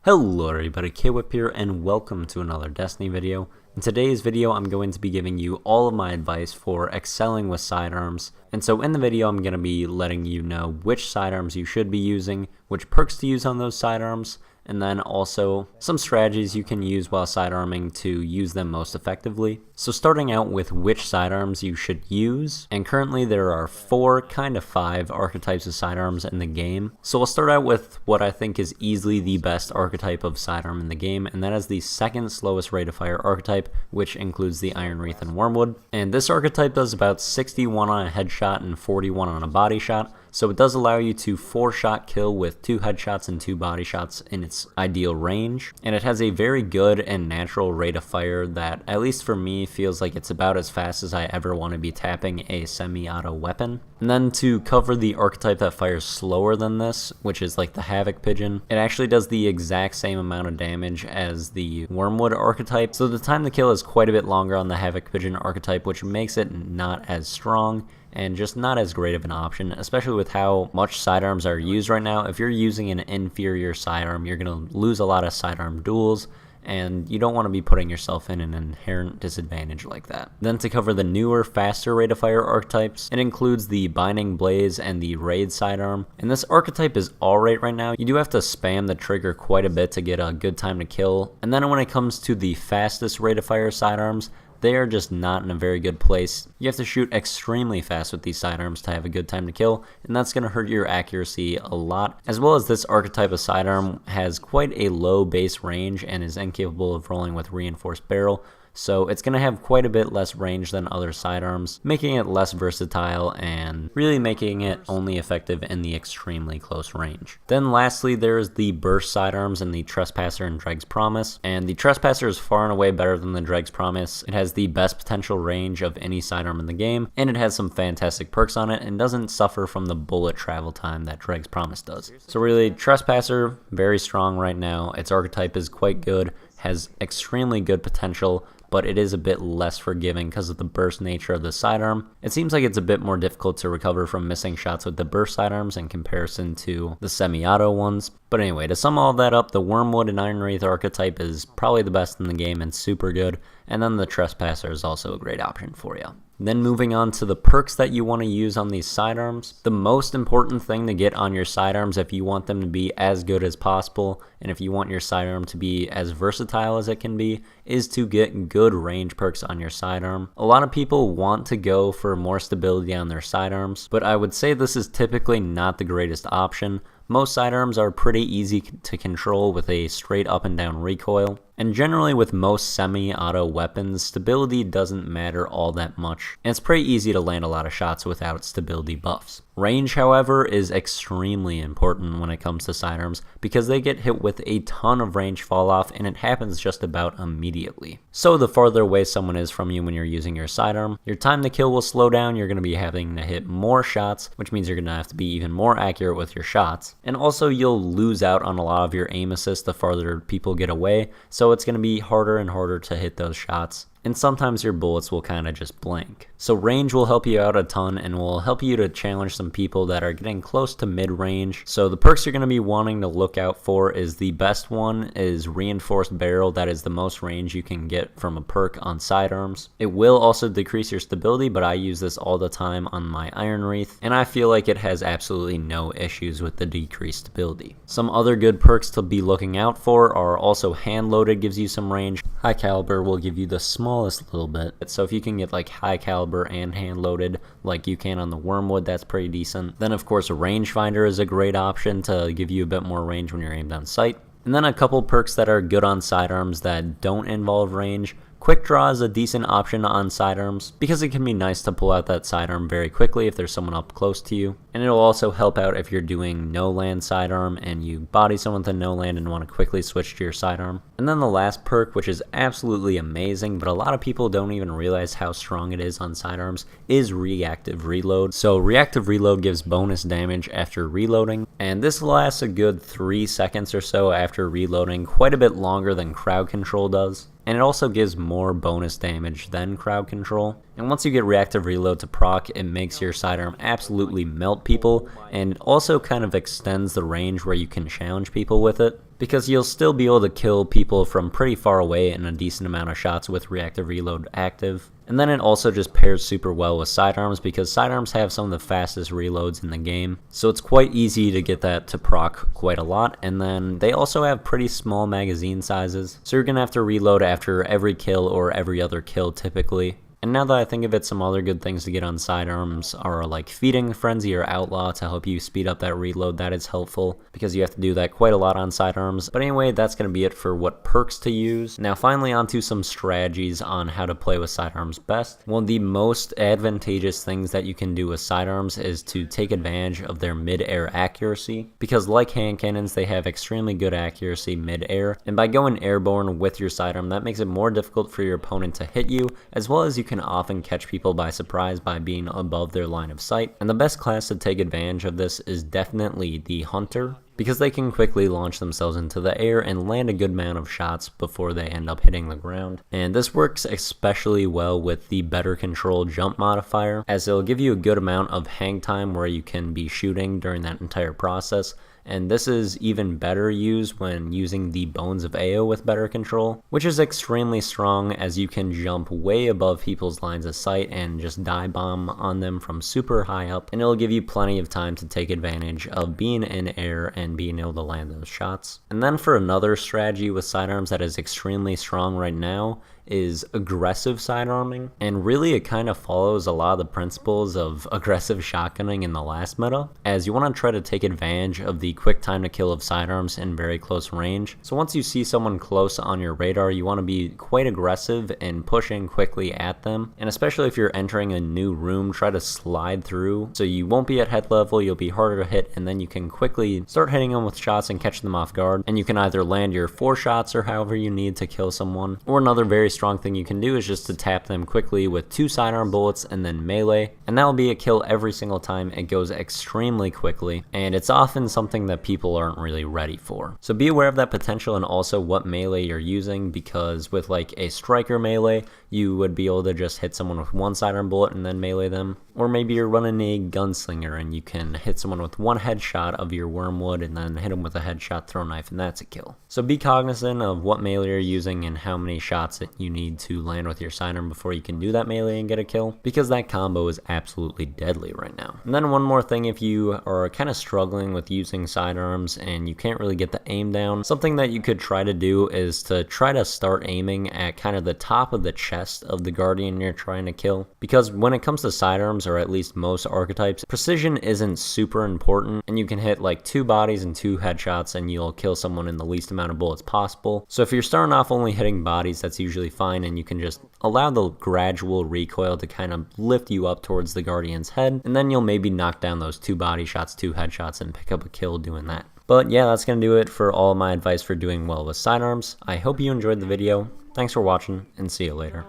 Hello everybody, K-Whip here, and welcome to another Destiny video. In today's video, I'm going to be giving you all of my advice for excelling with sidearms. And so in the video, I'm going to be letting you know which sidearms you should be using, which perks to use on those sidearms, and then also some strategies you can use while sidearming to use them most effectively. So starting out with which sidearms you should use, and currently there are 5 archetypes of sidearms in the game. So we'll start out with what I think is easily the best archetype of sidearm in the game, and that is the second slowest rate of fire archetype, which includes the Iron Wreath and Wormwood. And this archetype does about 61 on a headshot and 41 on a body shot. So it does allow you to 4-shot kill with 2 headshots and 2 body shots in its ideal range. And it has a very good and natural rate of fire that, at least for me, feels like it's about as fast as I ever want to be tapping a semi-auto weapon. And then to cover the archetype that fires slower than this, which is like the Havoc Pigeon, it actually does the exact same amount of damage as the Wormwood archetype. So the time to kill is quite a bit longer on the Havoc Pigeon archetype, which makes it not as strong and just not as great of an option, especially with how much sidearms are used right now. If you're using an inferior sidearm, you're going to lose a lot of sidearm duels, and you don't want to be putting yourself in an inherent disadvantage like that. Then to cover the newer, faster rate of fire archetypes, it includes the Binding Blaze and the Raid sidearm. And this archetype is alright right now. You do have to spam the trigger quite a bit to get a good time to kill. And then when it comes to the fastest rate of fire sidearms, they are just not in a very good place. You have to shoot extremely fast with these sidearms to have a good time to kill, and that's going to hurt your accuracy a lot. As well as this archetype of sidearm has quite a low base range and is incapable of rolling with reinforced barrel, so it's going to have quite a bit less range than other sidearms, making it less versatile and really making it only effective in the extremely close range. Then lastly, there's the burst sidearms and the Trespasser and Dreg's Promise. And the Trespasser is far and away better than the Dreg's Promise. It has the best potential range of any sidearm in the game, and it has some fantastic perks on it and doesn't suffer from the bullet travel time that Dreg's Promise does. So really, Trespasser, very strong right now. Its archetype is quite good, has extremely good potential, but it is a bit less forgiving because of the burst nature of the sidearm. It seems like it's a bit more difficult to recover from missing shots with the burst sidearms in comparison to the semi-auto ones. But anyway, to sum all that up, the Wormwood and Iron Wreath archetype is probably the best in the game and super good, and then the Trespasser is also a great option for you. Then moving on to the perks that you want to use on these sidearms. The most important thing to get on your sidearms if you want them to be as good as possible, and if you want your sidearm to be as versatile as it can be, is to get good range perks on your sidearm. A lot of people want to go for more stability on their sidearms, but I would say this is typically not the greatest option. Most sidearms are pretty easy to control with a straight up and down recoil, and generally with most semi-auto weapons, stability doesn't matter all that much, and it's pretty easy to land a lot of shots without stability buffs. Range, however, is extremely important when it comes to sidearms because they get hit with a ton of range fall off, and it happens just about immediately. So the farther away someone is from you when you're using your sidearm, your time to kill will slow down, you're going to be having to hit more shots, which means you're going to have to be even more accurate with your shots. And also you'll lose out on a lot of your aim assist the farther people get away, so it's going to be harder and harder to hit those shots. And sometimes your bullets will kind of just blank. So range will help you out a ton and will help you to challenge some people that are getting close to mid-range. So the perks you're going to be wanting to look out for is the best one is Reinforced Barrel. That is the most range you can get from a perk on sidearms. It will also decrease your stability, but I use this all the time on my Iron Wreath, and I feel like it has absolutely no issues with the decreased stability. Some other good perks to be looking out for are also Hand Loaded gives you some range. High Caliber will give you the smallest little bit. So if you can get like High Caliber and Hand Loaded like you can on the Wormwood, that's pretty decent. Then of course a Rangefinder is a great option to give you a bit more range when you're aimed on sight. And then a couple perks that are good on sidearms that don't involve range. Quick Draw is a decent option on sidearms because it can be nice to pull out that sidearm very quickly if there's someone up close to you. And it'll also help out if you're doing no-land sidearm and you body someone to no-land and want to quickly switch to your sidearm. And then the last perk, which is absolutely amazing, but a lot of people don't even realize how strong it is on sidearms, is Reactive Reload. So Reactive Reload gives bonus damage after reloading, and this lasts a good 3 seconds or so after reloading, quite a bit longer than Crowd Control does. And it also gives more bonus damage than Crowd Control. And once you get Reactive Reload to proc, it makes your sidearm absolutely melt people, and also kind of extends the range where you can challenge people with it. because you'll still be able to kill people from pretty far away in a decent amount of shots with Reactive Reload active. And then it also just pairs super well with sidearms because sidearms have some of the fastest reloads in the game. So it's quite easy to get that to proc quite a lot. And then they also have pretty small magazine sizes. So you're going to have to reload after every kill or every other kill typically. And now that I think of it, some other good things to get on sidearms are like feeding Frenzy or Outlaw to help you speed up that reload. That is helpful because you have to do that quite a lot on sidearms. But anyway, that's going to be it for what perks to use. Now finally onto some strategies on how to play with sidearms best. One of the most advantageous things that you can do with sidearms is to take advantage of their mid-air accuracy, because like hand cannons, they have extremely good accuracy mid-air, and by going airborne with your sidearm, that makes it more difficult for your opponent to hit you, as well as you can often catch people by surprise by being above their line of sight. And the best class to take advantage of this is definitely the Hunter, because they can quickly launch themselves into the air and land a good amount of shots before they end up hitting the ground. And this works especially well with the Better Control jump modifier, as it'll give you a good amount of hang time where you can be shooting during that entire process. And this is even better used when using the Bones of AO with Better Control, which is extremely strong as you can jump way above people's lines of sight and just dive bomb on them from super high up, and it'll give you plenty of time to take advantage of being in air and being able to land those shots. And then for another strategy with sidearms that is extremely strong right now is aggressive sidearming, and really it kind of follows a lot of the principles of aggressive shotgunning in the last meta, as you want to try to take advantage of the quick time to kill of sidearms in very close range. So once you see someone close on your radar, you want to be quite aggressive and pushing quickly at them, and especially if you're entering a new room, try to slide through so you won't be at head level, you'll be harder to hit, and then you can quickly start hitting them with shots and catch them off guard, and you can either land your 4 shots or however you need to kill someone, or another very strong thing you can do is just to tap them quickly with 2 sidearm bullets and then melee, and that will be a kill every single time. It goes extremely quickly, and it's often something that people aren't really ready for. So be aware of that potential and also what melee you're using, because with like a striker melee, you would be able to just hit someone with 1 sidearm bullet and then melee them, or maybe you're running a gunslinger and you can hit someone with 1 headshot of your wormwood and then hit them with a headshot throw knife, and that's a kill. So be cognizant of what melee you're using and how many shots that you need to land with your sidearm before you can do that melee and get a kill, because that combo is absolutely deadly right now. And then one more thing, if you are kind of struggling with using sidearms and you can't really get the aim down, something that you could try to do is to try to start aiming at kind of the top of the chest of the guardian you're trying to kill, because when it comes to sidearms, or at least most archetypes, precision isn't super important, and you can hit like 2 bodies and 2 headshots and you'll kill someone in the least amount of bullets possible. So if you're starting off only hitting bodies, that's usually fine, and you can just allow the gradual recoil to kind of lift you up towards the guardian's head, and then you'll maybe knock down those 2 body shots, 2 headshots, and pick up a kill doing that. But yeah, that's going to do it for all of my advice for doing well with sidearms. I hope you enjoyed the video. Thanks for watching, and see you later.